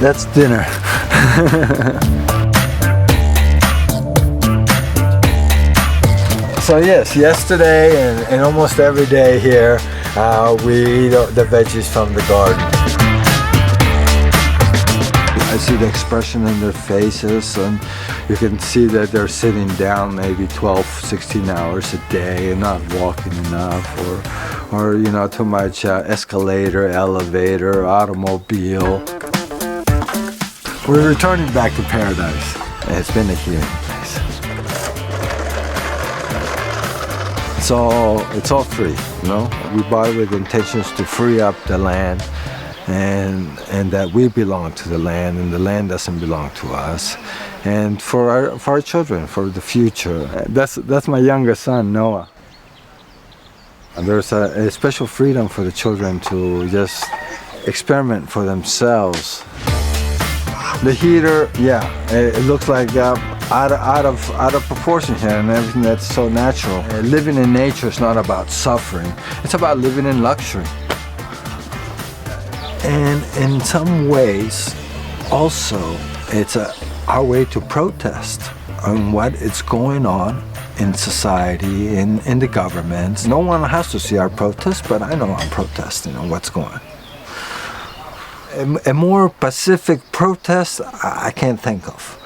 That's dinner. So yes, yesterday and almost every day here, we eat the veggies from the garden. I see the expression in their faces, and you can see that they're sitting down maybe 12, 16 hours a day and not walking enough, or you know, too much escalator, elevator, automobile. We're returning back to paradise. It's been a healing place. It's all free, you know. We buy with intentions to free up the land, and that we belong to the land, and the land doesn't belong to us. And for our children, for the future. That's my youngest son, Noah. And there's a special freedom for the children to just experiment for themselves. The heater, yeah, it looks like out of proportion here, and everything that's so natural. Living in nature is not about suffering; it's about living in luxury. And in some ways, also, it's our way to protest on what is going on in society, in the government. No one has to see our protest, but I know I'm protesting on what's going on. A more pacific protest I can't think of.